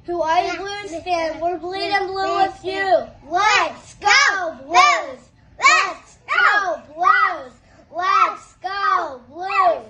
Hawaii Blues fan. We're bleeding blue with you. Let's go Blues! Let's go Blues! Let's go Blues!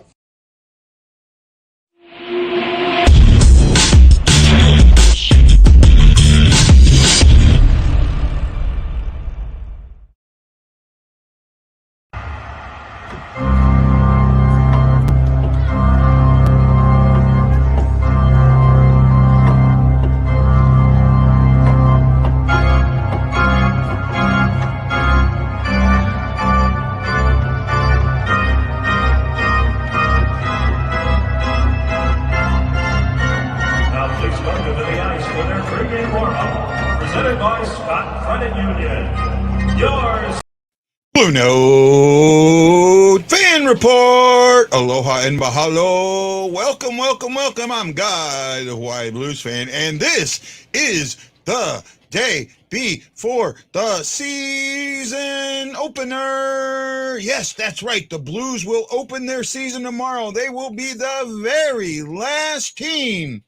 BlueNote Fan Report. Aloha and mahalo. Welcome, welcome, welcome. I'm Guy, the Hawaii Blues fan, and this is the day before the season opener. Yes, that's right. The Blues will open their season tomorrow. They will be the very last team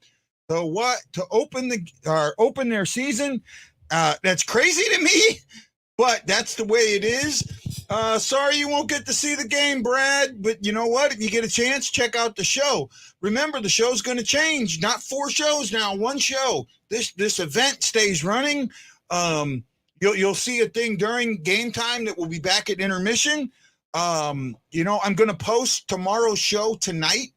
to open their season. That's crazy to me, but that's the way it is. Sorry you won't get to see the game, Brad, but you know what? If you get a chance, check out the show. Remember, the show's going to change. Not 4 shows now, 1 show. This event stays running. You'll see a thing during game time that will be back at intermission. I'm going to post tomorrow's show tonight,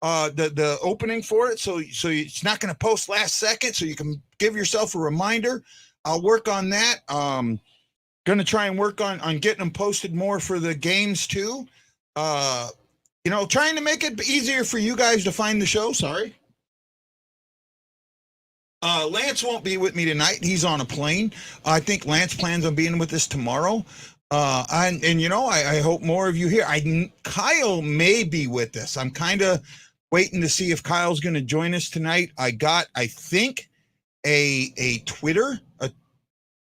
the opening for it. So it's not going to post last second, so you can give yourself a reminder. I'll work on that. Going to try and work on getting them posted more for the games too. Trying to make it easier for you guys to find the show. Sorry. Lance won't be with me tonight. He's on a plane. I think Lance plans on being with us tomorrow. I hope more of you here. Kyle may be with us. I'm kind of waiting to see if Kyle's going to join us tonight. I think a Twitter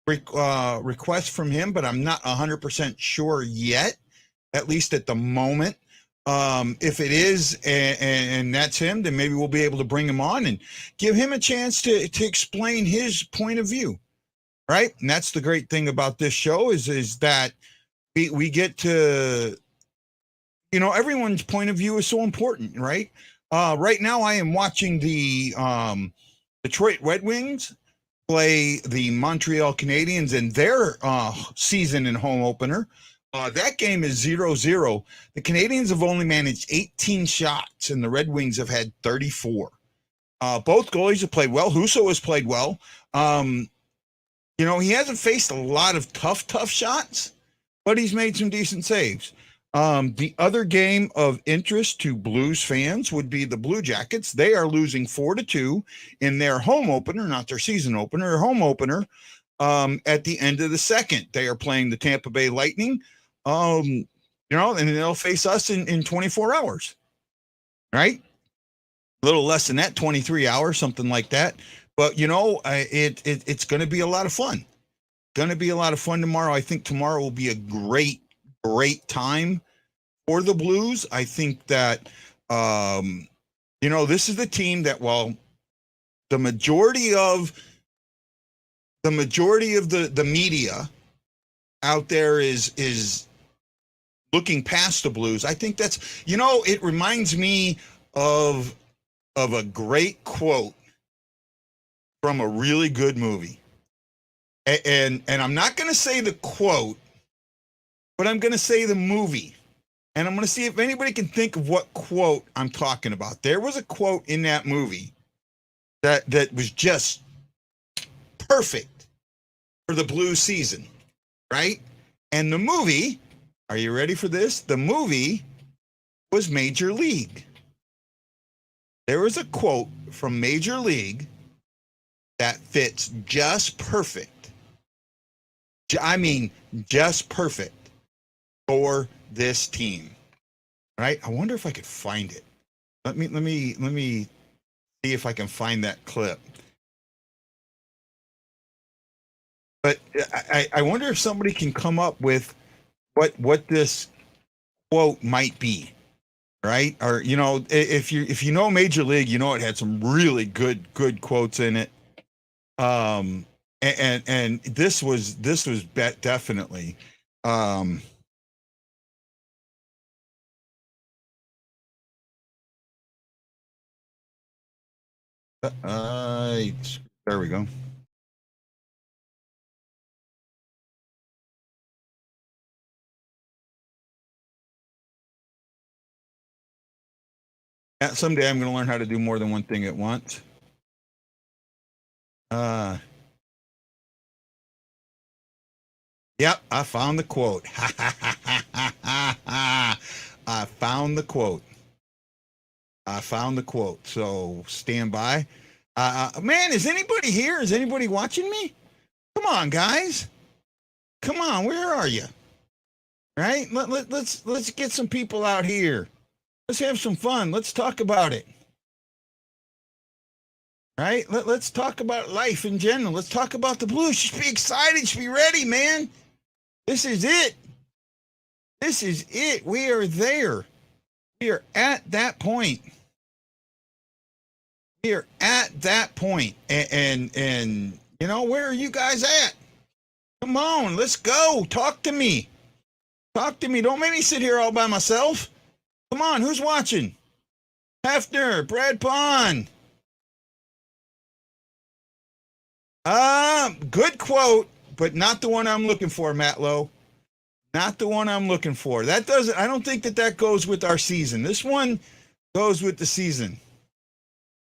request from him, but I'm not 100% sure yet, at least at the moment. If it is and that's him, then maybe we'll be able to bring him on and give him a chance to explain his point of view, right? And that's the great thing about this show is that we get to, everyone's point of view is so important, right? Right now I am watching the Detroit Red Wings play the Montreal Canadiens in their season and home opener. That game is 0-0. The Canadiens have only managed 18 shots, and the Red Wings have had 34. Both goalies have played well. Husso has played well. He hasn't faced a lot of tough shots, but he's made some decent saves. The other game of interest to Blues fans would be the Blue Jackets. They are losing 4-2 in their home opener, not their season opener, their home opener. At the end of the second, they are playing the Tampa Bay Lightning. And they'll face us in 24 hours, right? A little less than that, 23 hours, something like that. But it's going to be a lot of fun. Going to be a lot of fun tomorrow. I think tomorrow will be a great time for the Blues. I think that this is the team that, while the majority of the media out there is looking past the Blues, I think that's, it reminds me of a great quote from a really good movie. And I'm not going to say the quote, but I'm going to say the movie, and I'm going to see if anybody can think of what quote I'm talking about. There was a quote in that movie that was just perfect for the Blues season, right? And the movie, are you ready for this? The movie was Major League. There was a quote from Major League that fits just perfect. I mean, just perfect for this team, right? I wonder if I could find it. Let me see if I can find that clip. But I wonder if somebody can come up with what this quote might be, right? Or if you know Major League, it had some really good quotes in it. And this was definitely, there we go. Someday I'm going to learn how to do more than one thing at once. Yep, I found the quote. I found the quote. I found the quote. So stand by. Man, is anybody here? Is anybody watching me? Come on, guys. Come on, where are you? Right? Let's get some people out here. Let's have some fun. Let's talk about it. Right? Let's talk about life in general. Let's talk about the Blues. You should be excited. You should be ready, man. This is it. This is it. We are there. We are at that point. We are at that point. And you know, where are you guys at? Come on, let's go. Talk to me. Talk to me. Don't make me sit here all by myself. Come on, who's watching? Hefner, Brad Pond. Good quote, but not the one I'm looking for, Matt Lowe. Not the one I'm looking for. That doesn't, I don't think that goes with our season. This one goes with the season.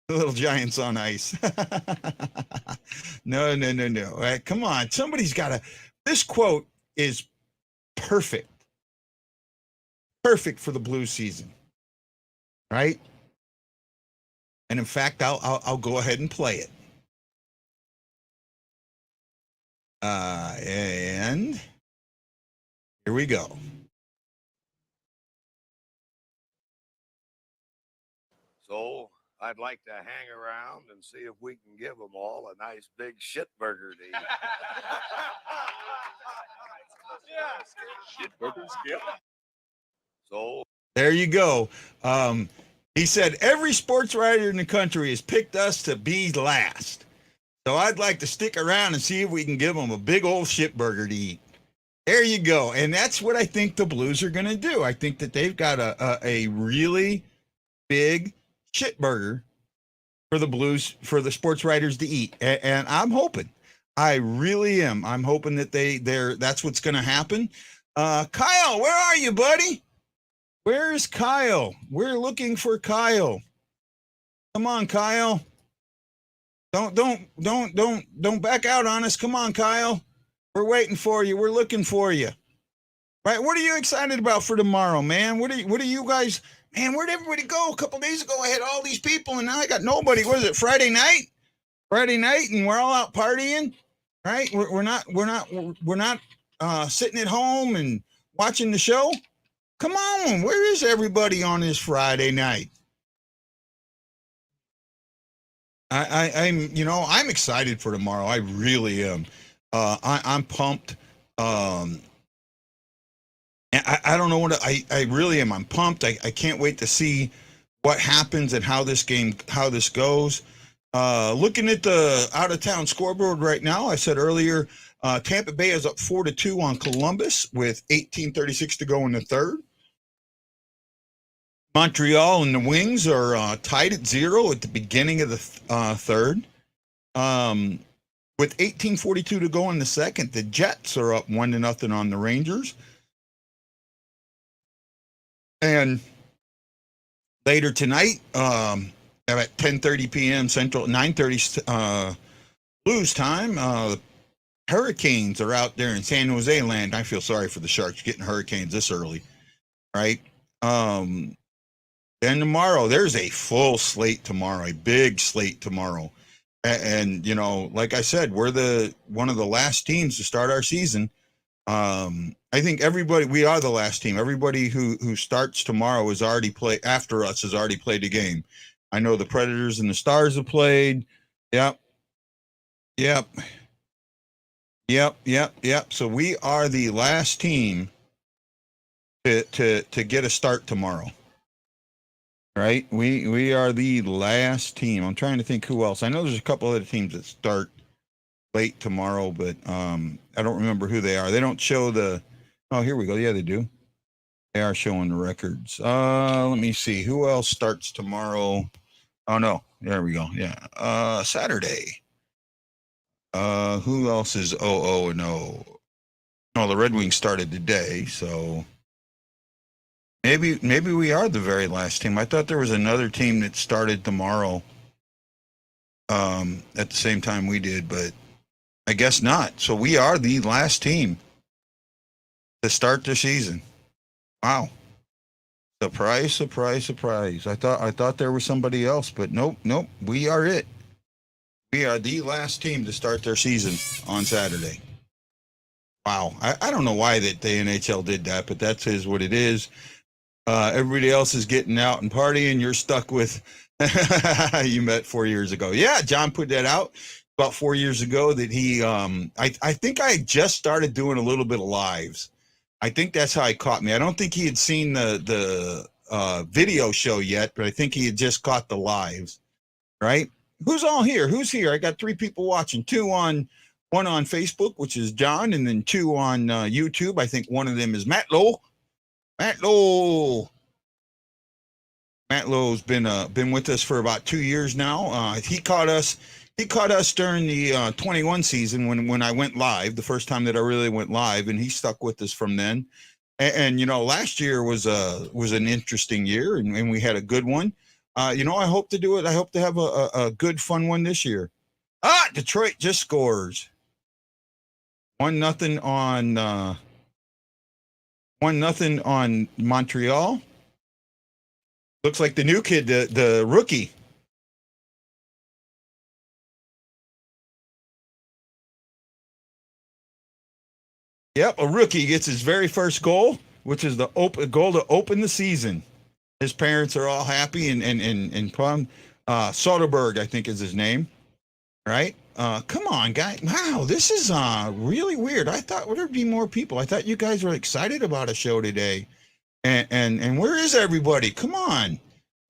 The little giants on ice. No. All right, come on. Somebody's got to, this quote is perfect. Perfect for the Blues season. Right? And in fact, I'll go ahead and play it. And here we go. So I'd like to hang around and see if we can give them all a nice big shit burger to eat. Shit burgers, yeah. So there you go. He said every sports writer in the country has picked us to be last. So I'd like to stick around and see if we can give them a big old shit burger to eat. There you go. And that's what I think the Blues are going to do. I think that they've got a really big shit burger for the Blues, for the sports writers to eat. And I'm hoping, I really am. I'm hoping that that's what's going to happen. Kyle, where are you, buddy? Where is Kyle? We're looking for Kyle. Come on, Kyle. Don't back out on us. Come on, Kyle. We're waiting for you. We're looking for you. Right? What are you excited about for tomorrow, man? What are you guys, man, where'd everybody go? A couple days ago I had all these people and now I got nobody. What is it? Friday night, and we're all out partying. Right? We're not sitting at home and watching the show. Come on, where is everybody on this Friday night? I'm excited for tomorrow. I really am. I'm pumped. I don't know what I really am. I'm pumped. I can't wait to see what happens and how this goes. Looking at the out of town scoreboard right now, I said earlier, Tampa Bay is up 4-2 on Columbus with 18:36 to go in the third. Montreal and the Wings are tied at 0 at the beginning of the third. With 18:42 to go in the second, the Jets are up 1-0 on the Rangers. And later tonight, at 10:30 p.m. Central, 9:30 Blues time, the Hurricanes are out there in San Jose land. I feel sorry for the Sharks getting Hurricanes this early, right? Then tomorrow, there's a full slate tomorrow, a big slate tomorrow. And you know, like I said, we're one of the last teams to start our season. I think we are the last team. Everybody who starts tomorrow has already played after us has already played a game. I know the Predators and the Stars have played. Yep. So we are the last team to get a start tomorrow. Right? We are the last team. I'm trying to think who else. I know there's a couple other teams that start late tomorrow, but I don't remember who they are. They don't show the. Oh, here we go. Yeah, they do. They are showing the records. Let me see. Who else starts tomorrow? Oh no, there we go. Yeah. Saturday. Who else is 0-0-0? No, the RedWings started today, so maybe we are the very last team. I thought there was another team that started tomorrow at the same time we did, but I guess not. So we are the last team to start the season. Wow. Surprise, surprise, surprise. I thought there was somebody else, but nope. We are it. We are the last team to start their season on Saturday. Wow. I don't know why that the NHL did that, but that's what it is. Everybody else is getting out and partying. You're stuck with you met 4 years ago. Yeah, John put that out about 4 years ago that he I think I just started doing a little bit of lives. I think that's how he caught me. I don't think he had seen the video show yet, but I think he had just caught the lives, right? Who's all here? Who's here? I got 3 people watching. One on Facebook, which is John, and then 2 on YouTube. I think one of them is Matt Lowe. Matt Lowe's been with us for about 2 years now. He caught us during the 21 season when I went live, the first time that I really went live, and he stuck with us from then. And you know, last year was an interesting year, and we had a good one. I hope to do it. I hope to have a good, fun one this year. Detroit just scores 1-0 on Montreal. Looks like the new kid, the rookie. Yep, a rookie gets his very first goal, which is the goal to open the season. His parents are all happy and fun. Soderberg, I think, is his name. Right? Come on, guys. Wow, this is really weird. I thought there'd be more people. I thought you guys were excited about a show today. And where is everybody? Come on.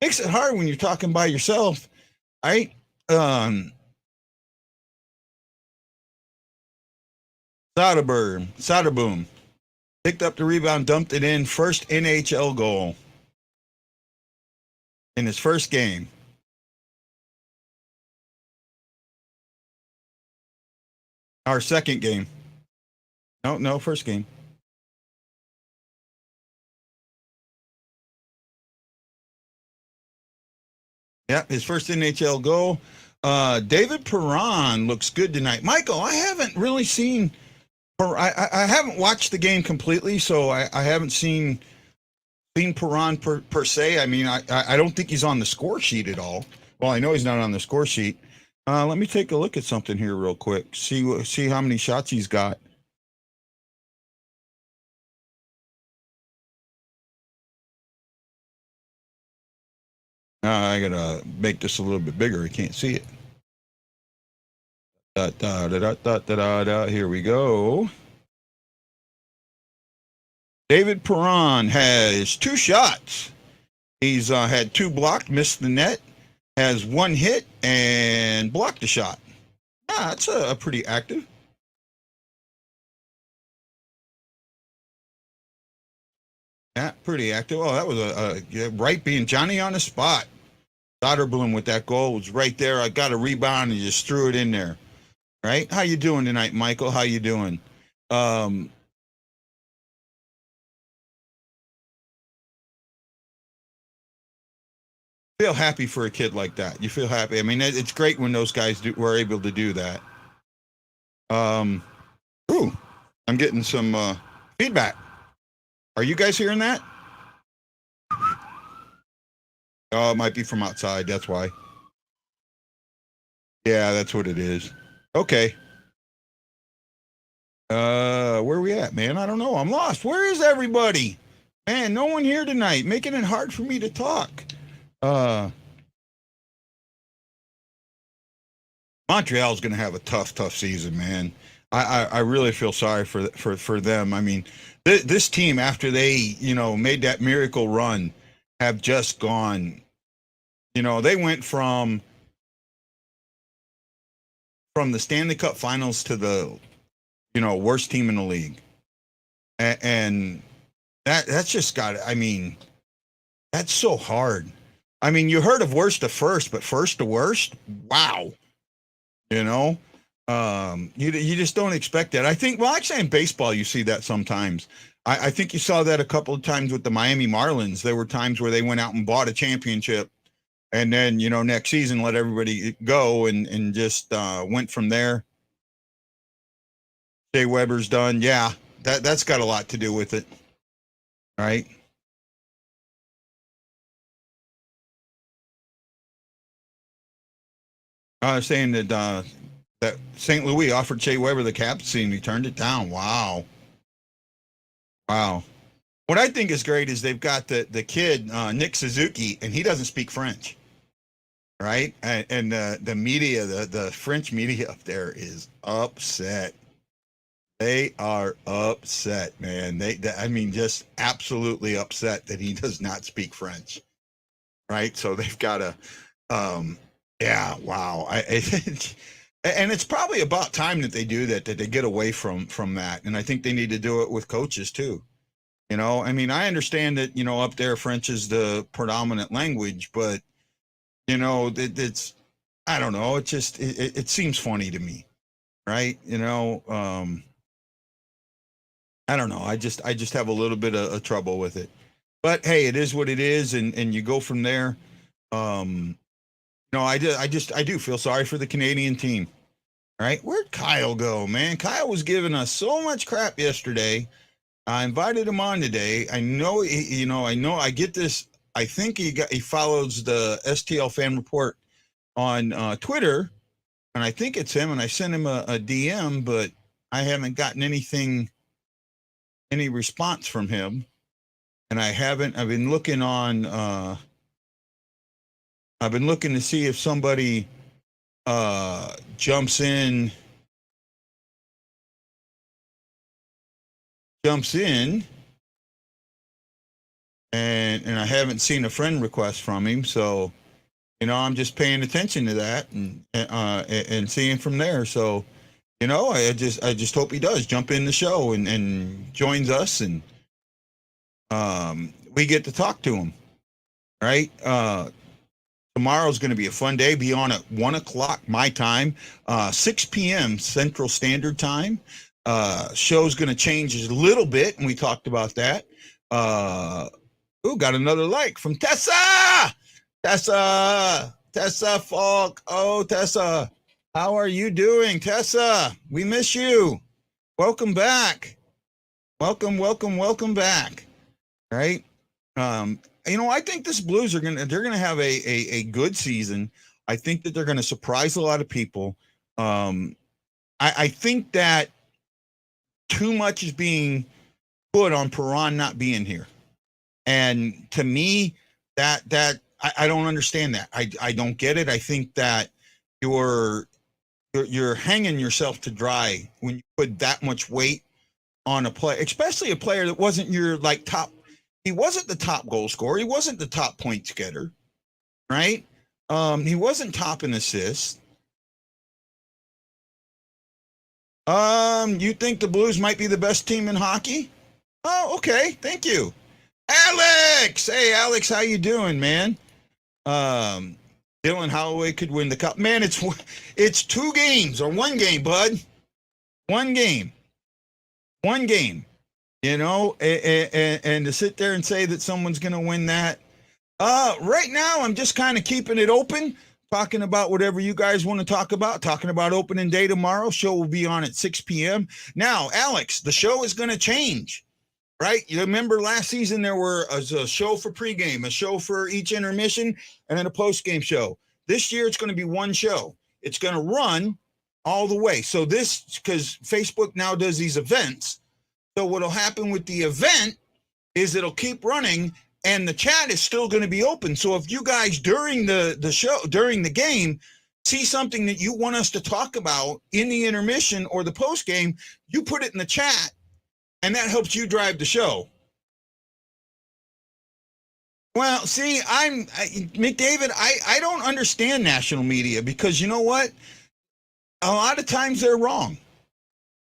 Makes it hard when you're talking by yourself, right? Soderboom picked up the rebound, dumped it in. First NHL goal in his first game. Our second game. No, first game. Yeah, his first NHL goal. David Perron looks good tonight. Michael, I haven't really seen. I haven't watched the game completely, so I haven't seen Perron per se. I mean, I don't think he's on the score sheet at all. Well, I know he's not on the score sheet. Let me take a look at something here real quick. See how many shots he's got. I gotta make this a little bit bigger. I can't see it. Here we go. David Perron has 2 shots. He's had 2 blocked, missed the net, has 1 hit, and blocked a shot. That's a pretty active. Yeah, pretty active. Oh, that was a right being Johnny on the spot. Soderblom with that goal was right there. I got a rebound and just threw it in there. Right? How you doing tonight, Michael? How you doing? Feel happy for a kid like that. You feel happy. I mean, it's great when those guys were able to do that. Ooh, I'm getting some feedback. Are you guys hearing that? Oh, it might be from outside. That's why. Yeah, that's what it is. Okay. Where are we at, man? I don't know. I'm lost. Where is everybody? Man, no one here tonight, making it hard for me to talk. Montreal's going to have a tough season, man. I really feel sorry for them. I mean, this team, after they, made that miracle run, have just gone, they went from from the Stanley Cup Finals to the, worst team in the league, and that's just got. I mean, that's so hard. I mean, you heard of worst to first, but first to worst, wow. You just don't expect that. I think, well, actually in baseball, you see that sometimes. I think you saw that a couple of times with the Miami Marlins. There were times where they went out and bought a championship and then, next season let everybody go and just went from there. Shea Weber's done. Yeah, that's got a lot to do with it. Right? I was saying that that St. Louis offered Shea Weber the captaincy and he turned it down. Wow. What I think is great is they've got the kid, Nick Suzuki, and he doesn't speak French. Right? And the media, the French media up there is upset. They are upset, man. I mean, just absolutely upset that he does not speak French. Right? So they've got to, yeah, wow. And it's probably about time that they do that they get away from that. And I think they need to do it with coaches too. I mean, I understand that, up there French is the predominant language, but, it's, I don't know. It just, it seems funny to me. Right. I don't know. I just have a little bit of trouble with it, but hey, it is what it is. And you go from there. I do feel sorry for the Canadian team. Right? Where'd Kyle go, man? Kyle was giving us so much crap yesterday. I invited him on today. I know, I get this. I think he follows the STL Fan Report on Twitter, and I think it's him. And I sent him a DM, but I haven't gotten any response from him. And I've been looking on. I've been looking to see if somebody jumps in and I haven't seen a friend request from him, so I'm just paying attention to that and seeing from there. So I just hope he does jump in the show and joins us, and we get to talk to him. Right? Tomorrow's going to be a fun day. Be on at 1:00 my time, 6 p.m. Central Standard Time. Show's going to change a little bit, and we talked about that. Got another like from Tessa. Tessa Falk. Oh, Tessa, how are you doing, Tessa? We miss you. Welcome back. Welcome back. Right? I think this Blues they're gonna have a good season. I think that they're gonna surprise a lot of people. I think that too much is being put on Perron not being here, and to me, that I don't understand that. I don't get it. I think that you're hanging yourself to dry when you put that much weight on a player, especially a player that wasn't your top. He wasn't the top goal scorer. He wasn't the top points getter, right? He wasn't top in assists. You think the Blues might be the best team in hockey? Oh, okay. Thank you. Alex! Hey, Alex, how you doing, man? Dylan Holloway could win the cup. Man, it's 2 games or 1 game, bud. 1 game. 1 game. And to sit there and say that someone's going to win that. Right now, I'm just kind of keeping it open, talking about whatever you guys want to talk about, talking about opening day tomorrow. Show will be on at 6 p.m. Now, Alex, the show is going to change, right? You remember last season there was a show for pregame, a show for each intermission, and then a postgame show. This year, it's going to be 1 show. It's going to run all the way. So because Facebook now does these events, so what'll happen with the event is it'll keep running and the chat is still going to be open. So if you guys during the show, during the game, see something that you want us to talk about in the intermission or the post game, you put it in the chat and that helps you drive the show. Well, see, McDavid, I don't understand national media because you know what? a lot of times they're wrong.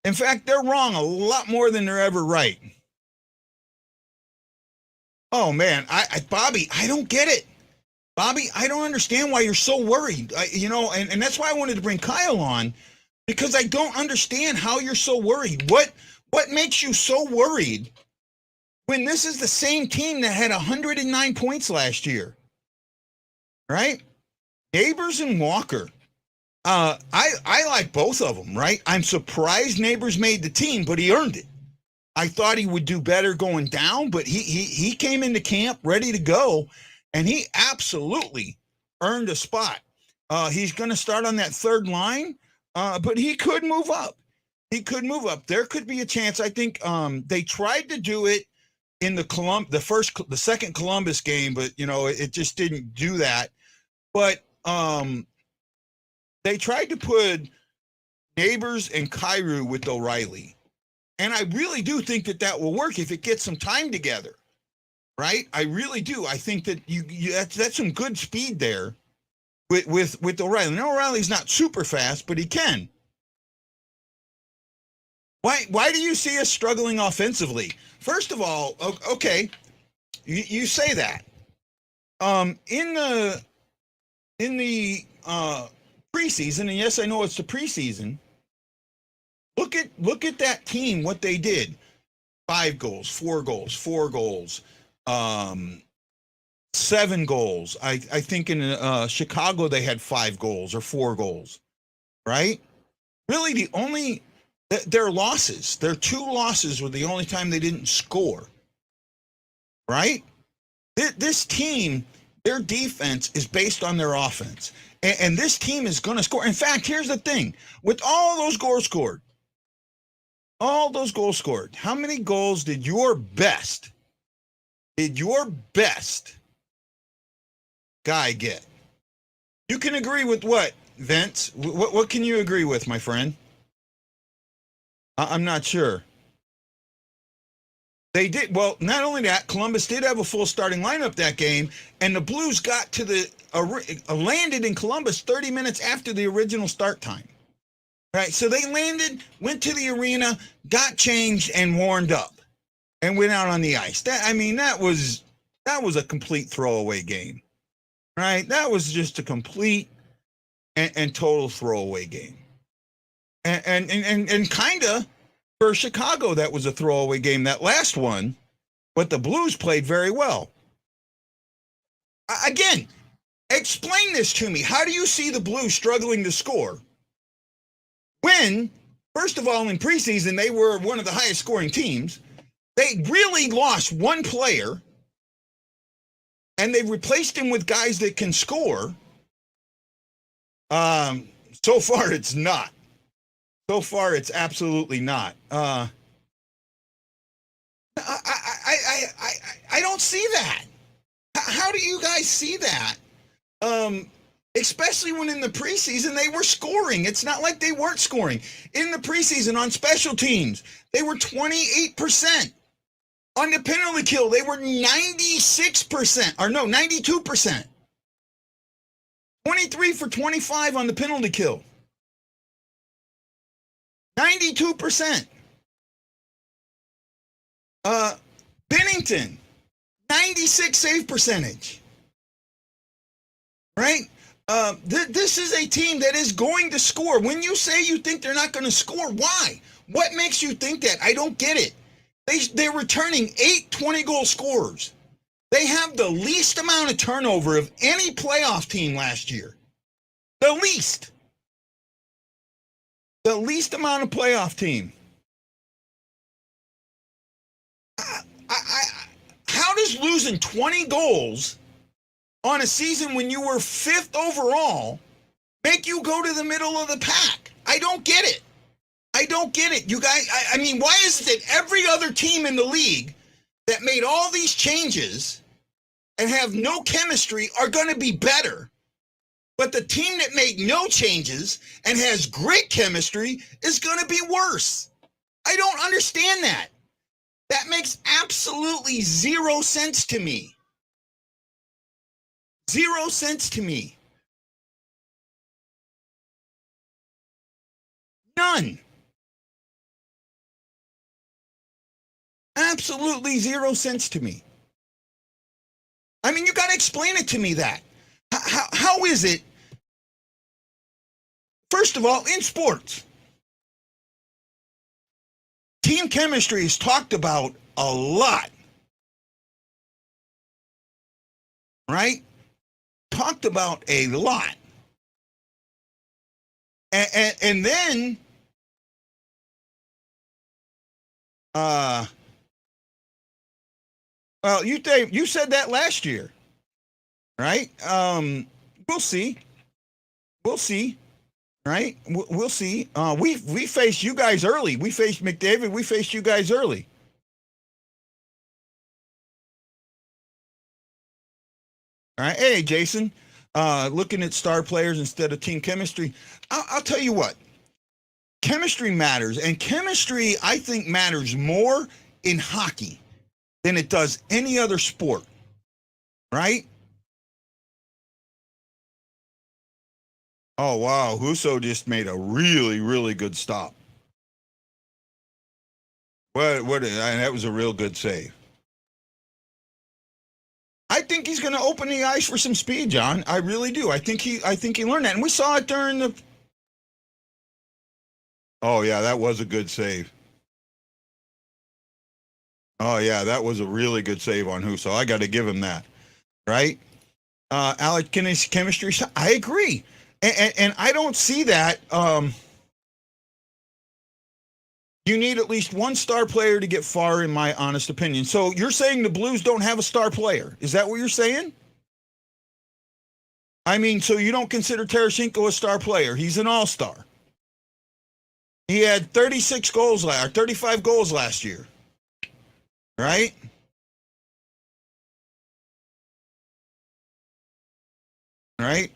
In fact, they're wrong a lot more than they're ever right. Oh man, Bobby, I don't get it. Bobby, I don't understand why you're so worried. And that's why I wanted to bring Kyle on, because I don't understand how you're so worried. What makes you so worried when this is the same team that had 109 points last year? Right? Neighbors and Walker. I like both of them, right? I'm surprised Neighbors made the team, but he earned it. I thought he would do better going down, but he came into camp ready to go, and he absolutely earned a spot. He's going to start on that third line, but he could move up. He could move up. There could be a chance. I think they tried to do it in the second Columbus game, but it just didn't do that. But they tried to put Neighbors and Kyrou with O'Reilly. And I really do think that will work if it gets some time together, right? I really do. I think that that's some good speed there with O'Reilly. Now, O'Reilly's not super fast, but he can. Why do you see us struggling offensively? First of all, okay, you say that. In the preseason, and yes, I know it's the preseason. Look at that team, what they did. 5 goals, 4 goals, 4 goals, 7 goals. I think in Chicago they had 5 goals or 4 goals, right? Really, their losses, their 2 losses were the only time they didn't score, right? This team, their defense is based on their offense. And this team is going to score. In fact, here's the thing. With all those goals scored, how many goals did your best guy get? You can agree with what, Vince? What can you agree with, my friend? I'm not sure. They did. Well, not only that, Columbus did have a full starting lineup that game, and the Blues got to landed in Columbus 30 minutes after the original start time. Right, so they landed, went to the arena, got changed, and warmed up, and went out on the ice. That was a complete throwaway game, right? That was just a complete and total throwaway game, and kinda for Chicago that was a throwaway game, that last one, but the Blues played very well. Again, explain this to me. How do you see the Blues struggling to score? When, first of all, in preseason, they were one of the highest scoring teams. They really lost one player, and they replaced him with guys that can score. So far, it's not. So far, it's absolutely not. I don't see that. How do you guys see that? Especially when in the preseason they were scoring. It's not like they weren't scoring. In the preseason on special teams, they were 28%. On the penalty kill, they were 92%. 23 for 25 on the penalty kill. 92%. Bennington, 96 save percentage. Right? This is a team that is going to score. When you say you think they're not going to score, why? What makes you think that? I don't get it. They're returning 8 20-goal scorers. They have the least amount of turnover of any playoff team last year. The least. The least amount of playoff team. How does losing 20 goals on a season when you were 5th overall make you go to the middle of the pack? I don't get it. You guys, why is it that every other team in the league that made all these changes and have no chemistry are going to be better, but the team that made no changes and has great chemistry is going to be worse? I don't understand that. That makes absolutely 0 sense to me. 0 sense to me. None. Absolutely 0 cents to me. I mean, you got to explain it to me that. How is it, first of all, in sports, team chemistry is talked about a lot, right? Talked about a lot. And then, well, you said that last year, right? We'll see. We'll see. Right? We'll see. We faced you guys early. We faced McDavid. We faced you guys early. All right. Hey, Jason. Looking at star players instead of team chemistry. I'll tell you what. Chemistry matters, and chemistry, I think, matters more in hockey than it does any other sport. Right? Oh, wow. Husso just made a really, really good stop. That was a real good save. I think he's going to open the ice for some speed, John. I really do. I think he learned that. And we saw it during the... Oh, yeah, that was a good save. Oh, yeah, that was a really good save on Husso. I got to give him that. Right? Alec Kinney's chemistry, I agree. And I don't see that. You need at least one star player to get far, in my honest opinion. So you're saying the Blues don't have a star player? Is that what you're saying? I mean, so you don't consider Tarasenko a star player? He's an all-star. He had 35 goals last year. Right? Right?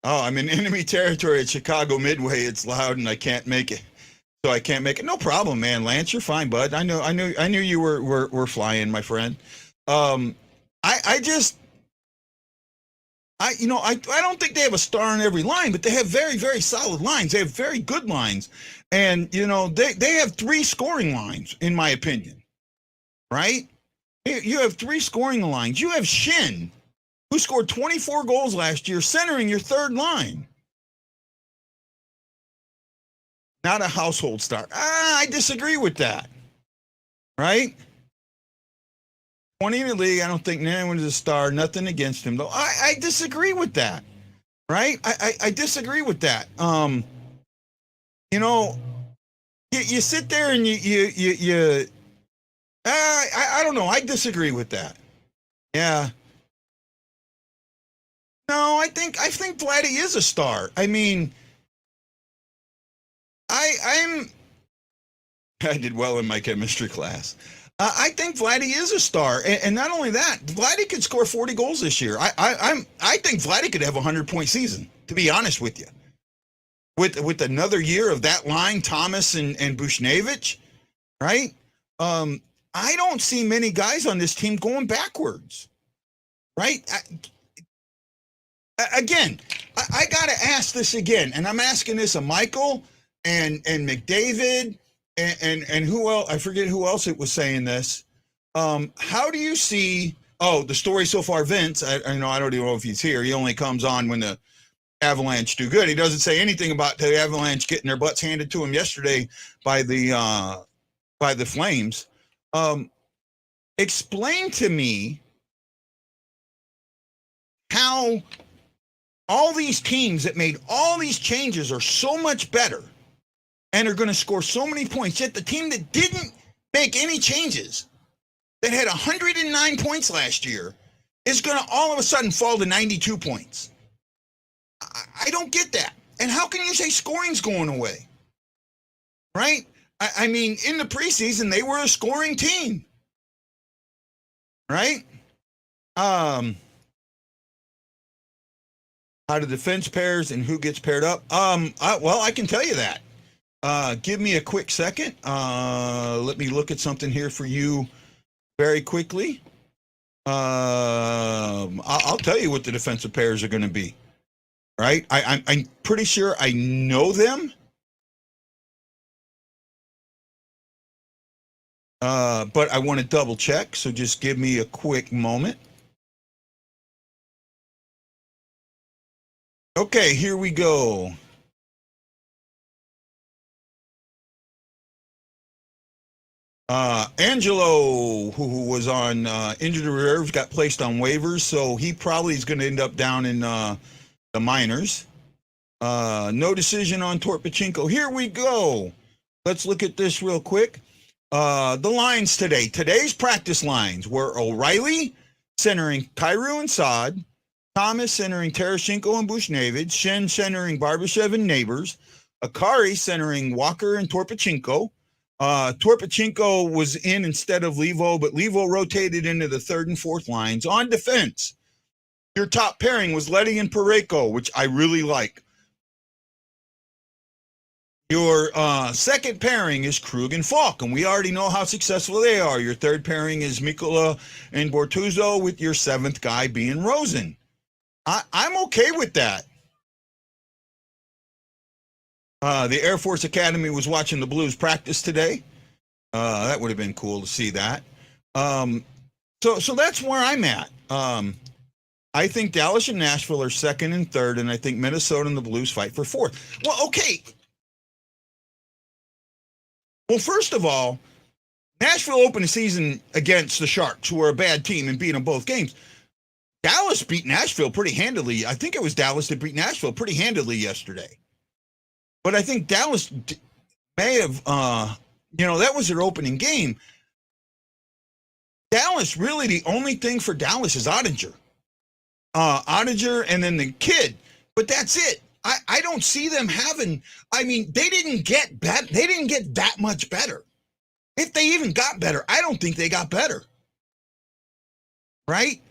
Oh, I'm in enemy territory at Chicago Midway. It's loud and I can't make it. So I can't make it. No problem, man. Lance, you're fine, bud. I knew you were flying, my friend. I don't think they have a star in every line, but they have very, very solid lines. They have very good lines. And, they have 3 scoring lines, in my opinion. Right? You have 3 scoring lines. You have Shin, who scored 24 goals last year, centering your third line. Not a household star. I disagree with that. Right? 20 in the league, I don't think anyone is a star. Nothing against him, though. I disagree with that. Right? I disagree with that. You sit there and I don't know. I disagree with that. Yeah. No, I think Vladdy is a star. I mean, I did well in my chemistry class. I think Vladdy is a star, and not only that, Vladdy could score 40 goals this year. I think Vladdy could have a 100-point season. To be honest with you, with another year of that line, Thomas and Buchnevich, right? I don't see many guys on this team going backwards, right? Again, I got to ask this again, and I'm asking this of Michael and McDavid and who else? I forget who else it was saying this. How do you see? Oh, the story so far, Vince. I don't even know if he's here. He only comes on when the Avalanche do good. He doesn't say anything about the Avalanche getting their butts handed to him yesterday by the Flames. Explain to me how all these teams that made all these changes are so much better and are going to score so many points, yet the team that didn't make any changes, that had 109 points last year, is going to all of a sudden fall to 92 points. I don't get that. And how can you say scoring's going away? Right? I mean, in the preseason, they were a scoring team. Right? How the defense pairs and who gets paired up? I can tell you that. Give me a quick second. Let me look at something here for you very quickly. I'll tell you what the defensive pairs are going to be. right? I'm pretty sure I know them. But I want to double check, so just give me a quick moment. Okay, here we go. Angelo, who was on injured reserves, got placed on waivers, so he probably is going to end up down in the minors. No decision on Torpachinko. Here we go. Let's look at this real quick. The lines today. Today's practice lines were O'Reilly centering Kyrou and Saad, Thomas centering Tereshchenko and Bushnavid, Shen centering Barbashev and Neighbors, Akari centering Walker and Torpachinko. Torpachinko was in instead of Levo, but Levo rotated into the third and fourth lines. On defense, your top pairing was Letty and Pareko, which I really like. Your second pairing is Krug and Falk, and we already know how successful they are. Your third pairing is Mikkola and Bortuzzo, with your seventh guy being Rosen. I'm okay with that. The Air Force Academy was watching the Blues practice today. That would have been cool to see that. So that's where I'm at. I think Dallas and Nashville are second and third, and I think Minnesota and the Blues fight for fourth. Well, okay. Well, first of all, Nashville opened the season against the Sharks, who are a bad team, and beat them both games. Dallas beat Nashville pretty handily. I think it was Dallas that beat Nashville pretty handily yesterday. But I think Dallas may have, that was their opening game. Dallas, really, the only thing for Dallas is Ottinger. Ottinger and then the kid. But that's it. I don't see them having, they didn't get that much better. If they even got better, I don't think they got better. Right?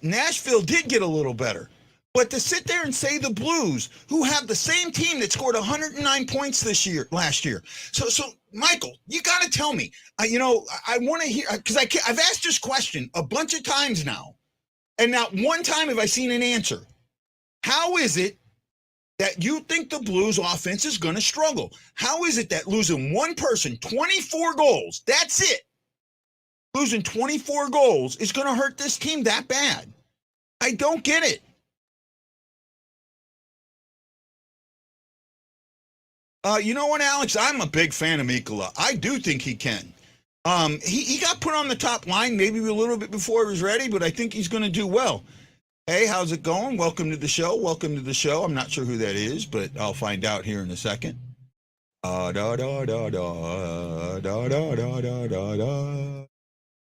Nashville did get a little better. But to sit there and say the Blues, who have the same team that scored 109 points last year. So Michael, you got to tell me, I want to hear, because I've asked this question a bunch of times now, and not one time have I seen an answer. How is it that you think the Blues offense is going to struggle? How is it that losing one person, 24 goals, that's it, losing 24 goals is going to hurt this team that bad? I don't get it. You know what, Alex? I'm a big fan of Mikkola. I do think he can. He got put on the top line maybe a little bit before he was ready, but I think he's going to do well. Hey, how's it going? Welcome to the show. Welcome to the show. I'm not sure who that is, but I'll find out here in a second.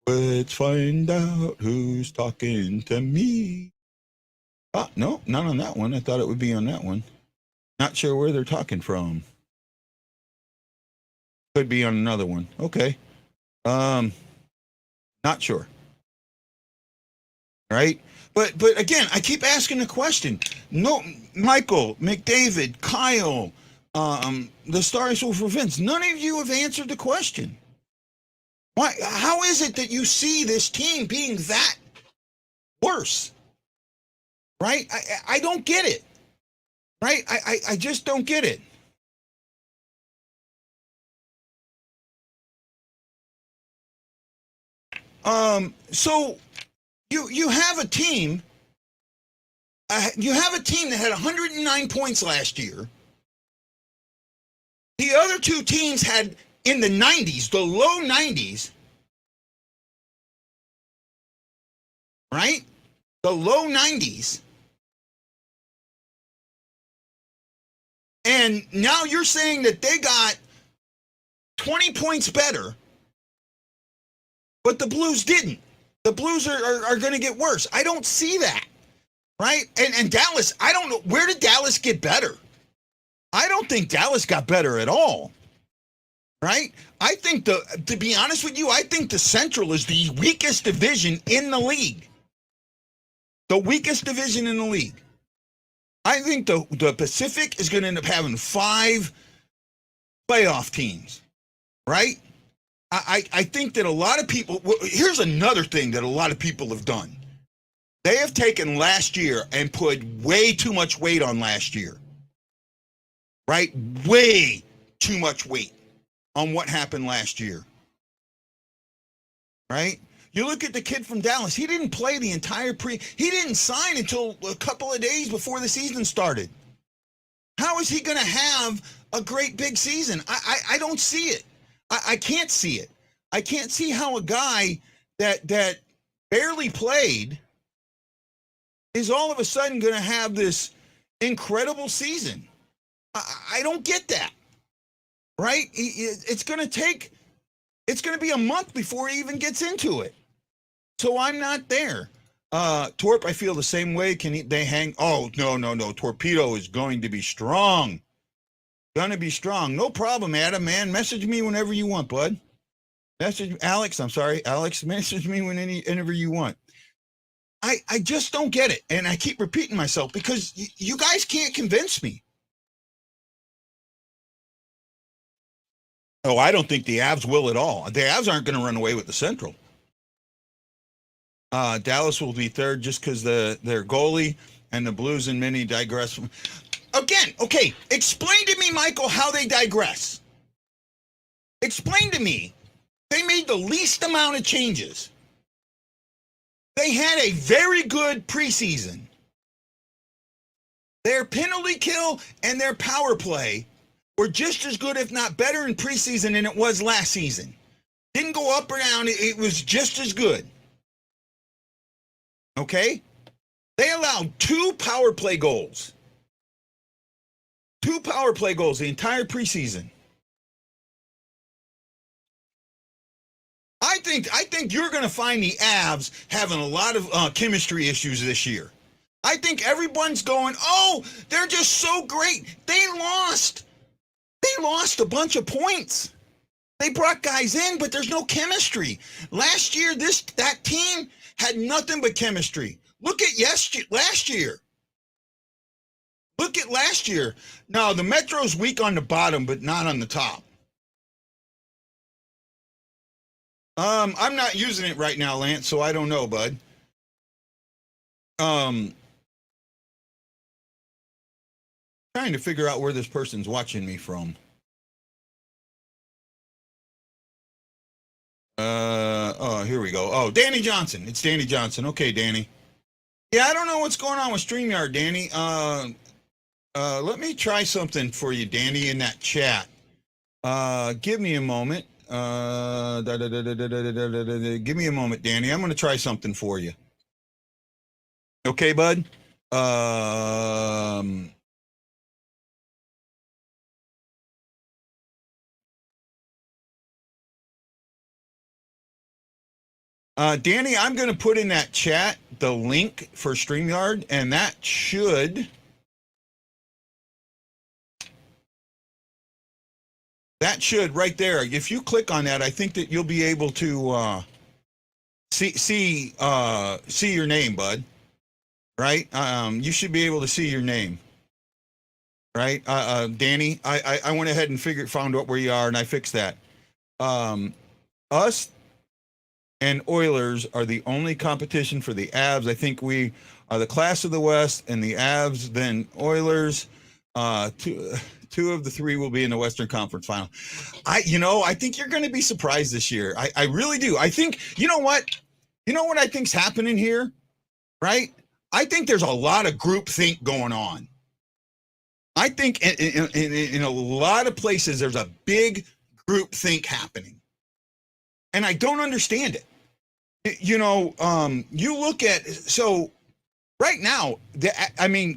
Let's find out who's talking to me. No, not on that one. I thought it would be on that one. Not sure where they're talking from. Could be on another one. Okay. Not sure. Right? But again, I keep asking the question. No, Michael, McDavid, Kyle, the Stars for Vince, none of you have answered the question. Why? How is it that you see this team being that worse? Right? I don't get it. Right? I just don't get it. So you have a team. You have a team that had 109 points last year. The other two teams had in the 90s, the low 90s. Right? The low 90s. And now you're saying that they got 20 points better, but the Blues didn't. The Blues are going to get worse. I don't see that, right? And Dallas, I don't know. Where did Dallas get better? I don't think Dallas got better at all, right? I think, to be honest with you, I think the Central is the weakest division in the league. The weakest division in the league. I think the Pacific is going to end up having 5 playoff teams, right? I think that a lot of people, here's another thing that a lot of people have done. They have taken last year and put way too much weight on last year. Right? Way too much weight on what happened last year. Right? You look at the kid from Dallas. He didn't play the entire he didn't sign until a couple of days before the season started. How is he going to have a great big season? I don't see it. I can't see it. I can't see how a guy that barely played is all of a sudden going to have this incredible season. I don't get that. Right? It's going to be a month before he even gets into it. So I'm not there. Torp, I feel the same way. They hang? Oh, no. Torpedo is going to be strong. Gonna be strong. No problem, Adam, man. Message me whenever you want, bud. Alex, message me whenever you want. I just don't get it. And I keep repeating myself because you guys can't convince me. Oh, I don't think the Avs will at all. The Avs aren't going to run away with the Central. Dallas will be third just because their goalie and the Blues and many digress. Again, okay, explain to me, Michael, how they digress. Explain to me. They made the least amount of changes. They had a very good preseason. Their penalty kill and their power play were just as good, if not better, in preseason than it was last season. Didn't go up or down. It was just as good. Okay? They allowed 2 power play goals. 2 power play goals the entire preseason. I think you're going to find the Avs having a lot of chemistry issues this year. I think everyone's going, oh, they're just so great. They lost a bunch of points. They brought guys in, but there's no chemistry. Last year, that team had nothing but chemistry. Look at last year. Look at last year. No, the Metro's weak on the bottom, but not on the top. I'm not using it right now, Lance, so I don't know, bud. Trying to figure out where this person's watching me from. Oh, here we go. Oh, Danny Johnson. It's Danny Johnson. Okay, Danny. Yeah, I don't know what's going on with StreamYard, Danny. Let me try something for you, Danny, in that chat. Give me a moment. Give me a moment, Danny. I'm going to try something for you. Okay, bud? Danny, I'm going to put in that chat the link for StreamYard, and that should right there. If you click on that, I think that you'll be able to see your name, bud. Right? You should be able to see your name. Right? Danny, I went ahead and found out where you are, and I fixed that. Us and Oilers are the only competition for the Avs. I think we are the class of the West, and the Avs, then Oilers. Two of the 3 will be in the Western Conference Final. I think you're going to be surprised this year. I really do. I think, you know what I think's happening here, right? I think there's a lot of groupthink going on. I think in a lot of places there's a big groupthink happening, and I don't understand it. You look at right now.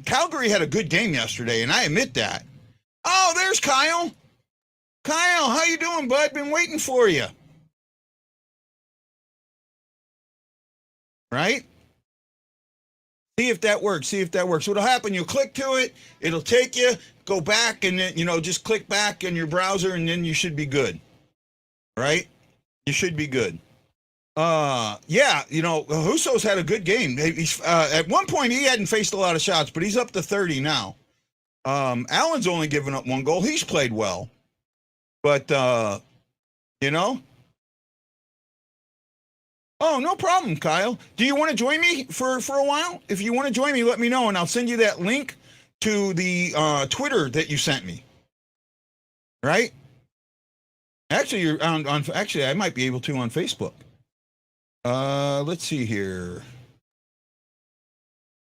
Calgary had a good game yesterday, and I admit that. Oh, there's Kyle. Kyle, how you doing, bud? Been waiting for you. Right? See if that works. What'll happen, you'll click to it, it'll take you, go back, and then, just click back in your browser, and then you should be good. Right? You should be good. Husso's had a good game. He's, at one point, he hadn't faced a lot of shots, but he's up to 30 now. Allen's only given up 1 goal. He's played well. But, Oh, no problem, Kyle. Do you want to join me for a while? If you want to join me, let me know, and I'll send you that link to the Twitter that you sent me. Right? Actually, you're on. Actually, I might be able to on Facebook. Let's see here.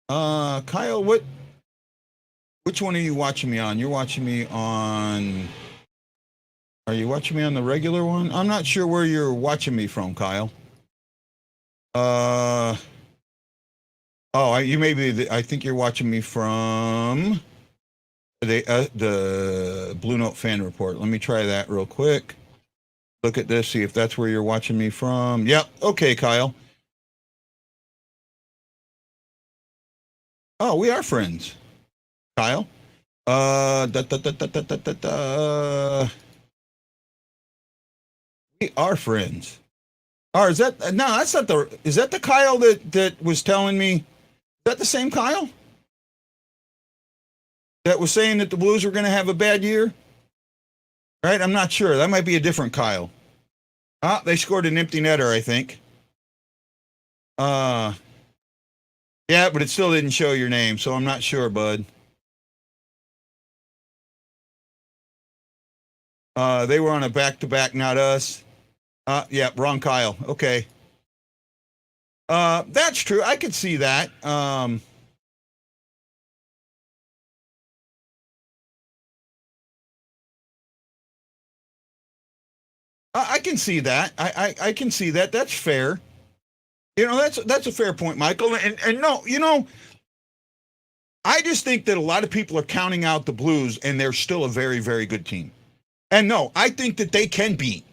Kyle, which one are you watching me on? You're watching me on. Are you watching me on the regular one? I'm not sure where you're watching me from, Kyle. You may be. I think you're watching me from the BlueNote Fan Report. Let me try that real quick. Look at this. See if that's where you're watching me from. Yep. Okay, Kyle. Oh, we are friends, Kyle. We are friends. Or is that no? That's not the. Is that the Kyle that was telling me? Is that the same Kyle that was saying that the Blues were going to have a bad year? Right? I'm not sure. That might be a different Kyle. They scored an empty netter, I think. Yeah, but it still didn't show your name, so I'm not sure, bud. They were on a back-to-back, not us. Yeah, wrong Kyle. Okay. That's true. I could see that. I can see that. I can see that. That's fair. That's a fair point, Michael. And no, I just think that a lot of people are counting out the Blues, and they're still a very, very good team. And no, I think that they can beat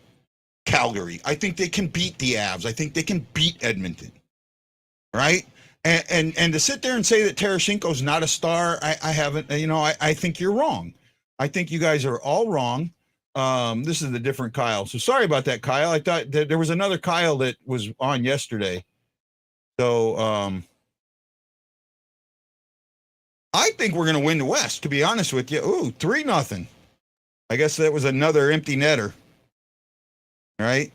Calgary. I think they can beat the Avs. I think they can beat Edmonton. Right? And to sit there and say that Tarasenko's not a star, I haven't. I think you're wrong. I think you guys are all wrong. This is the different Kyle. So sorry about that, Kyle. I thought that there was another Kyle that was on yesterday. So I think we're going to win the West, to be honest with you. Ooh, 3-0. I guess that was another empty netter. Right?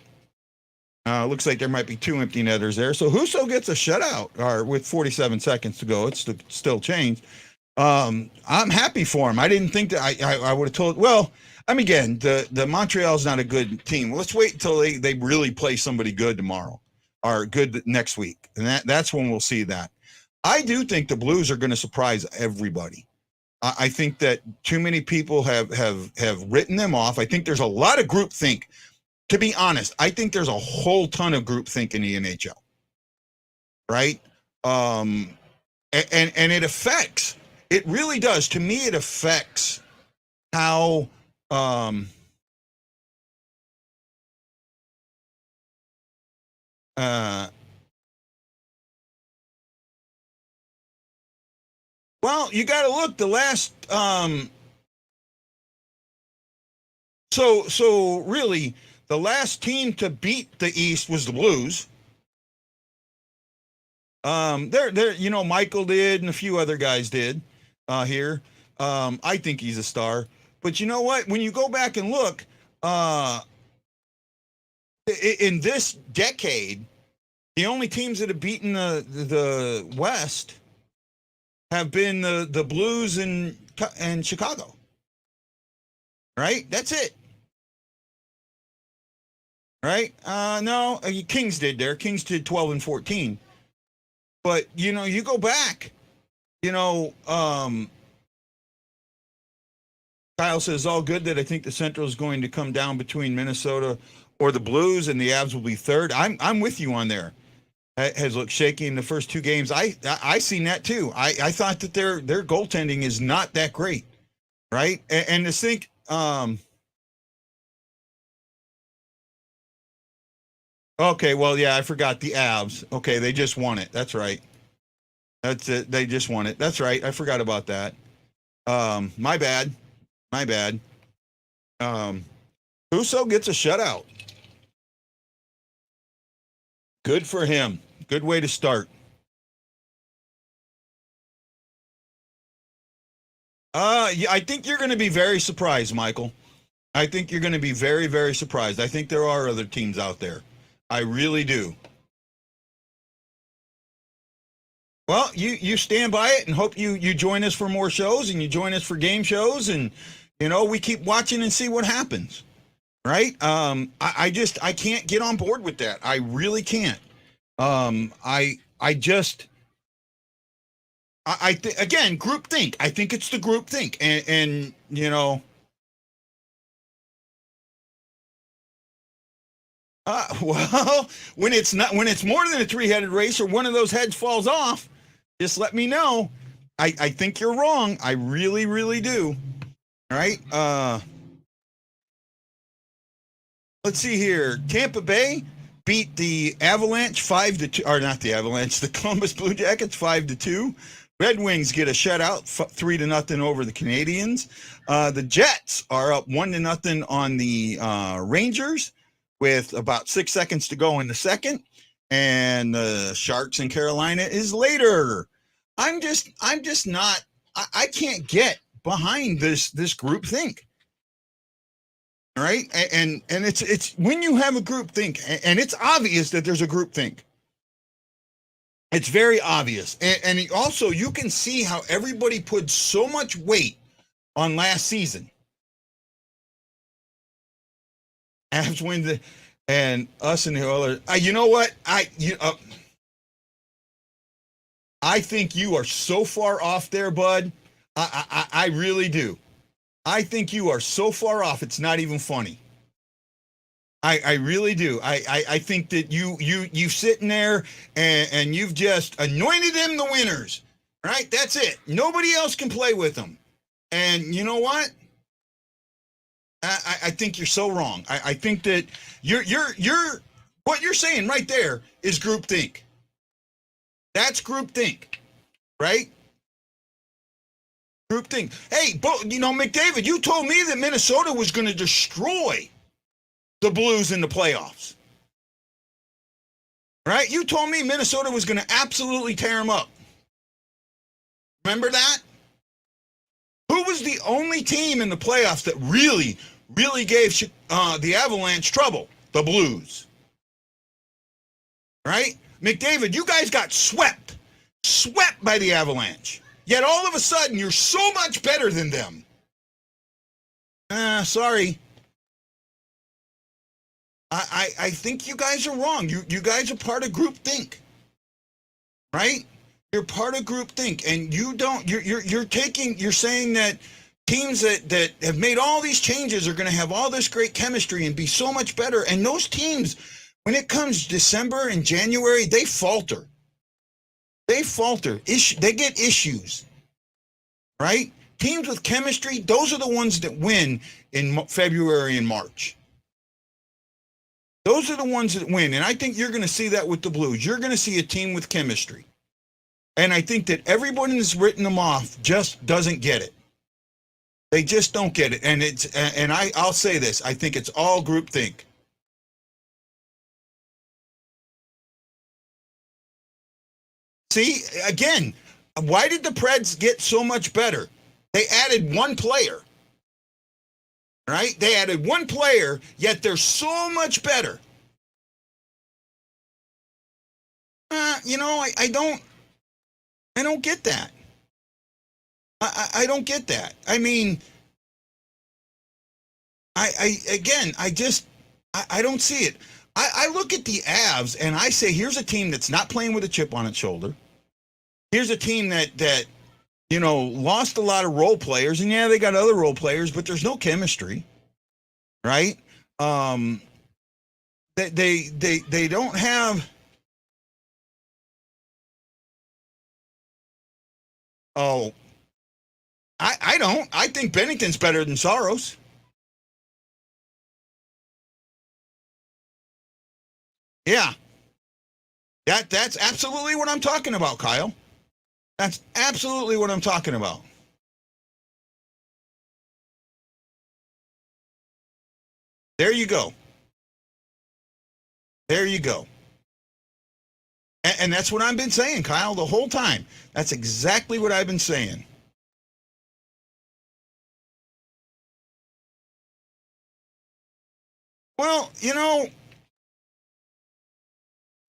Looks like there might be 2 empty netters there. So Husso gets a shutout, or with 47 seconds to go. It's still changed. I'm happy for him. I didn't think that I would have told. Well, again, the Montreal's not a good team. Well, let's wait until they really play somebody good tomorrow, or good next week, and that's when we'll see that. I do think the Blues are going to surprise everybody. I think that too many people have written them off. I think there's a lot of groupthink. To be honest, I think there's a whole ton of groupthink in the NHL, right? And it affects. It really does. To me, it affects how well, you got to look the last. So really, the last team to beat the East was the Blues. Michael did and a few other guys did here. I think he's a star. But you know what? When you go back and look, in this decade, the only teams that have beaten the West have been the Blues and Chicago. Right? That's it. Right? No, Kings did there. Kings did 12 and 14. But, you go back, Kyle says, all good that I think the Central is going to come down between Minnesota or the Blues and the Avs will be third. I'm with you on there. Has looked shaky in the first 2 games. I seen that too. I thought that their goaltending is not that great. Right? And to think, okay, well, yeah, I forgot the Avs. Okay, they just won it. That's right. That's it. They just won it. That's right. I forgot about that. My bad. Husso gets a shutout. Good for him. Good way to start. Yeah, I think you're going to be very surprised, Michael. I think you're going to be very, very surprised. I think there are other teams out there. I really do. Well, you stand by it and hope you join us for more shows and you join us for game shows and we keep watching and see what happens. Right? I can't get on board with that. I really can't. Again, group think. I think it's the group think, and well, when it's more than a three-headed race or one of those heads falls off, just let me know. I think you're wrong. I really, really do. All right. Let's see here. Tampa Bay beat the Avalanche 5-2, or not the Avalanche, the Columbus Blue Jackets 5-2. RedWings get a shutout 3-0 over the Canadians. The Jets are up 1-0 on the Rangers with about 6 seconds to go in the second. And the Sharks in Carolina is later. I'm just not. I can't get behind this group think. All right, and it's when you have a group think, and it's obvious that there's a group think. It's very obvious, and also you can see how everybody put so much weight on last season. Avs win and us and the Oilers. You know what? I think you are so far off there, bud. I really do. I think you are so far off, it's not even funny. I really do. I think that you sitting there and you've just anointed them the winners, right? That's it. Nobody else can play with them. And you know what? I think you're so wrong. I think that you're what you're saying right there is groupthink. That's groupthink, right? Group thing. Hey, McDavid, you told me that Minnesota was going to destroy the Blues in the playoffs. Right? You told me Minnesota was going to absolutely tear them up. Remember that? Who was the only team in the playoffs that really, really gave the Avalanche trouble? The Blues. Right? McDavid, you guys got swept by the Avalanche. Yet all of a sudden, you're so much better than them. Sorry. I think you guys are wrong. You guys are part of groupthink, right? You're part of groupthink, and you don't. You're saying that teams that have made all these changes are going to have all this great chemistry and be so much better. And those teams, when it comes December and January, they falter. They falter. They get issues, right? Teams with chemistry, those are the ones that win in February and March. Those are the ones that win. And I think you're going to see that with the Blues. You're going to see a team with chemistry. And I think that everyone that's written them off just doesn't get it. They just don't get it. And I'll say this. I think it's all groupthink. See, again, why did the Preds get so much better? They added one player, right? They added one player, yet they're so much better. I don't get that. I don't get that. I mean, I don't see it. I look at the Avs and I say, here's a team that's not playing with a chip on its shoulder. Here's a team that lost a lot of role players, and yeah, they got other role players, but there's no chemistry, right? They don't have. Oh, I don't. I think Bennington's better than Saros. Yeah. That's absolutely what I'm talking about, Kyle. That's absolutely what I'm talking about. There you go. There you go. And that's what I've been saying, Kyle, the whole time. That's exactly what I've been saying. Well,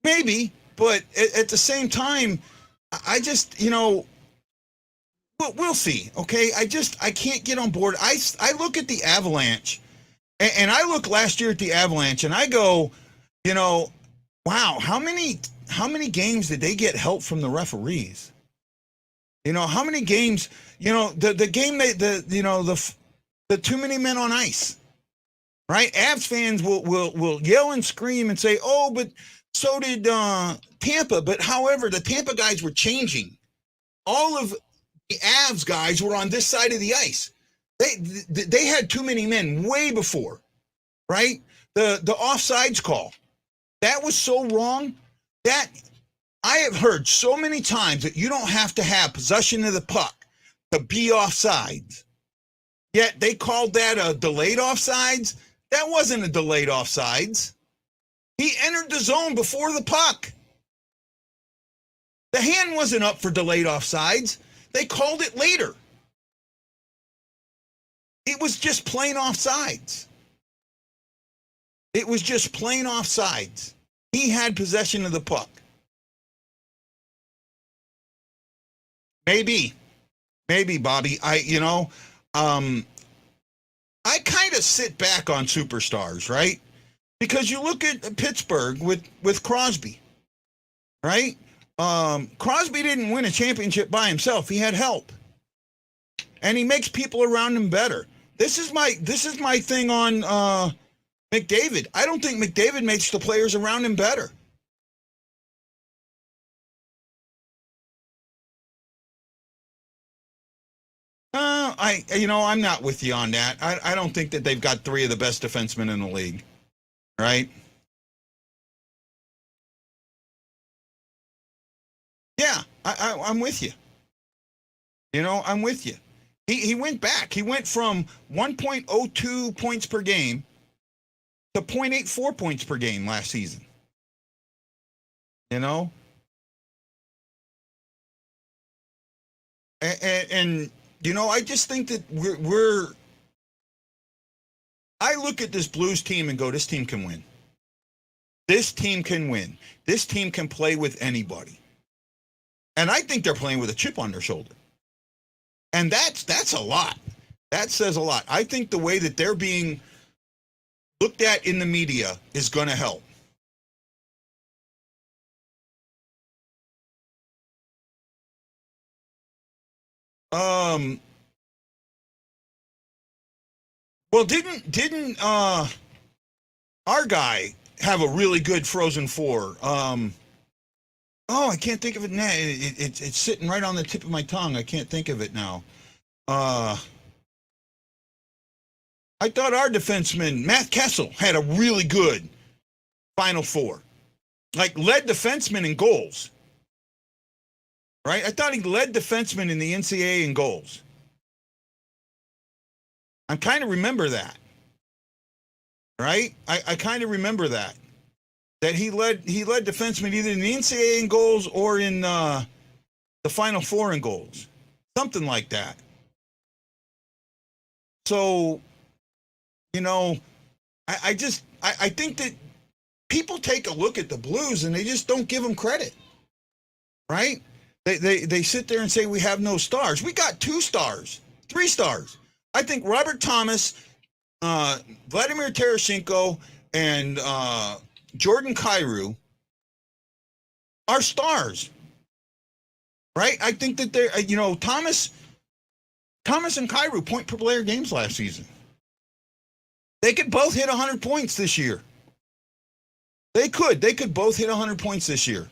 maybe, but at the same time, I just, we'll see. Okay. I can't get on board. I look at the Avalanche and I look last year at the Avalanche and I go, wow, how many games did they get help from the referees? How many games, the game, the too many men on ice, right? Avs fans will yell and scream and say, oh, but so did Tampa. But however, the Tampa guys were changing. All of the Avs guys were on this side of the ice. They had too many men way before, right? The offsides call, that was so wrong. That I have heard so many times that you don't have to have possession of the puck to be offsides. Yet they called that a delayed offsides. That wasn't a delayed offsides. He entered the zone before the puck. The hand wasn't up for delayed offsides. They called it later. It was just plain offsides. It was just plain offsides. He had possession of the puck. Maybe, Bobby. I kind of sit back on superstars, right? Because you look at Pittsburgh with Crosby, right? Crosby didn't win a championship by himself. He had help, and he makes people around him better. This is my thing on McDavid. I don't think McDavid makes the players around him better. I'm not with you on that. I don't think that they've got three of the best defensemen in the league, right? Yeah, I'm with you. I'm with you. He went back. He went from 1.02 points per game to 0.84 points per game last season. And I just think that I look at this Blues team and go, this team can win. This team can win. This team can play with anybody. And I think they're playing with a chip on their shoulder. And that's a lot. That says a lot. I think the way that they're being looked at in the media is going to help. Well, didn't our guy have a really good Frozen Four? I can't think of it now. It's sitting right on the tip of my tongue. I can't think of it now. I thought our defenseman, Matt Kessel, had a really good Final Four. Like, led defenseman in goals. Right? I thought he led defenseman in the NCAA in goals. I kind of remember that. Right? I kind of remember that. That he led defensemen either in the NCAA in goals or in the Final Four in goals. Something like that. So, I think that people take a look at the Blues and they just don't give them credit. Right? They sit there and say we have no stars. We got 2 stars, 3 stars. I think Robert Thomas, Vladimir Tarasenko, and Jordan Kyrou are stars, right? I think that they're, Thomas and Kyrou point per player games last season. They could both hit 100 points this year. They could both hit 100 points this year.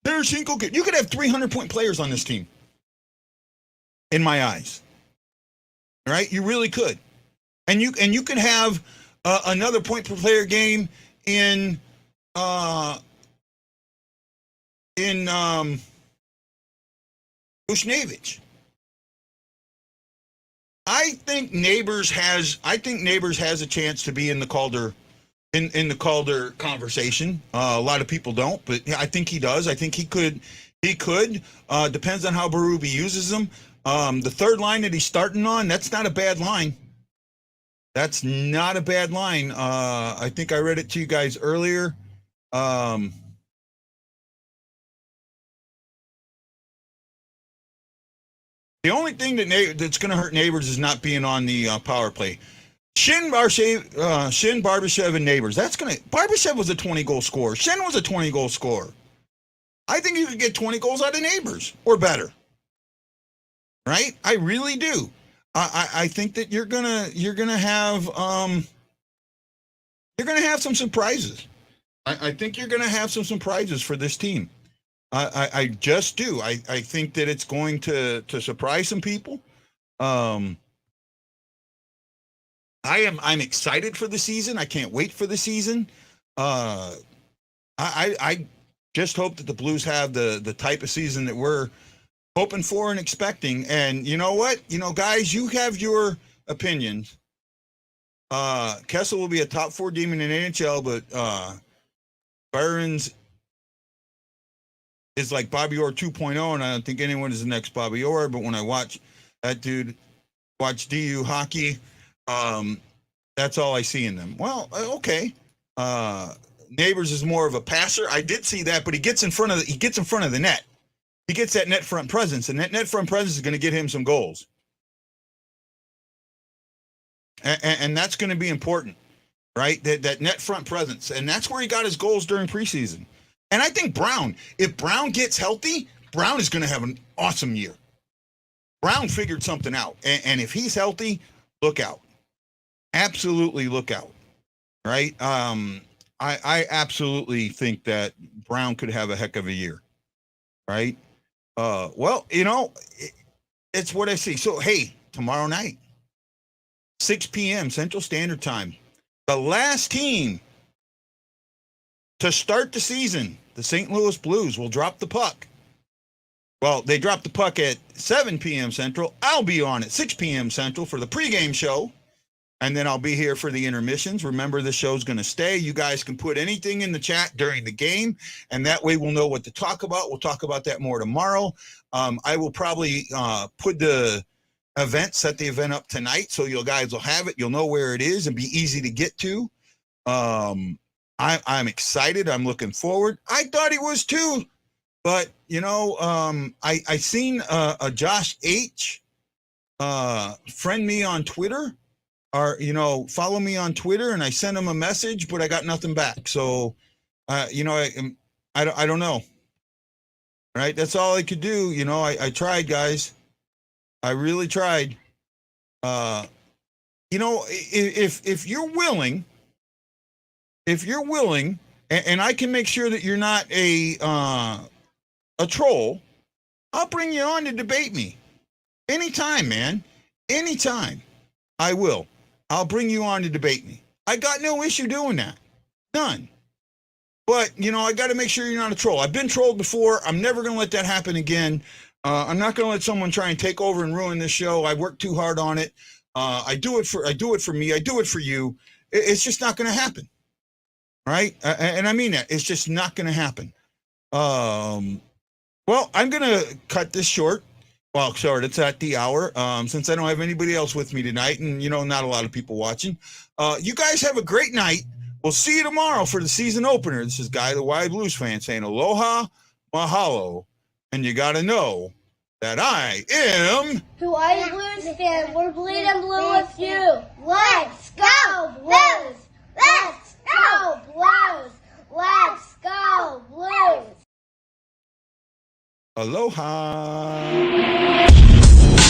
Tarasenko you could have 300-point players on this team. In my eyes, right? You really could, and you could have another point per player game in Buchnevich. I think Neighbors has a chance to be in the Calder in the Calder conversation. A lot of people don't, but I think he does. I think he could. Depends on how Berube uses them. The third line that he's starting on, that's not a bad line. That's not a bad line. I think I read it to you guys earlier. The only thing that's going to hurt Neighbors is not being on the power play. Shin Barbashev, and Neighbors. Barbashev was a 20-goal scorer. Shin was a 20-goal scorer. I think you could get 20 goals out of Neighbors or better. Right? I really do. I think that you're gonna have some surprises. I think you're gonna have some surprises for this team. I just do. I think that it's going to surprise some people. I'm excited for the season. I can't wait for the season. I just hope that the Blues have the type of season that we're hoping for and expecting. And you know what? Guys, you have your opinions. Kessel will be a top 4 demon in NHL, but Byron's is like Bobby Orr 2.0, and I don't think anyone is the next Bobby Orr. But when I watch that dude watch DU hockey, that's all I see in them. Well, okay. Neighbors is more of a passer. I did see that, but he gets in front of the net. He gets that net front presence, and that net front presence is going to get him some goals. And that's going to be important, right? That net front presence. And that's where he got his goals during preseason. And I think Brown, if Brown gets healthy, Brown is going to have an awesome year. Brown figured something out. And if he's healthy, look out. Absolutely look out, right? I absolutely think that Brown could have a heck of a year, right? Well, it's what I see. So, hey, tomorrow night, 6 p.m. Central Standard Time, the last team to start the season, the St. Louis Blues, will drop the puck. Well, they drop the puck at 7 p.m. Central. I'll be on at 6 p.m. Central for the pregame show, and then I'll be here for the intermissions. Remember, the show's going to stay. You guys can put anything in the chat during the game, and that way we'll know what to talk about. We'll talk about that more tomorrow. I will probably set the event up tonight, so you guys will have it. You'll know where it is and be easy to get to. I'm excited. I'm looking forward. I thought he was too, but I seen a Josh H. Friend me on Twitter, or follow me on Twitter, and I sent him a message, but I got nothing back. So, I don't know. Right? That's all I could do. I tried, guys. I really tried. If you're willing, and I can make sure that you're not a troll, I'll bring you on to debate me. Anytime, man. Anytime. I will. I'll bring you on to debate me. I got no issue doing that. None. But, I got to make sure you're not a troll. I've been trolled before. I'm never going to let that happen again. I'm not going to let someone try and take over and ruin this show. I worked too hard on it. I do it for me. I do it for you. It's just not going to happen. Right? And I mean that. It's just not going to happen. Well, I'm going to cut this short. Well, short. It's at the hour. Since I don't have anybody else with me tonight, and not a lot of people watching. You guys have a great night. We'll see you tomorrow for the season opener. This is Guy the Wild Blues fan saying aloha, mahalo, and you got to know that I am Who are you, Blues fan? We're bleeding blue with you. Let's go, Blues! Let's go, Blues! Let's go, Blues! aloha.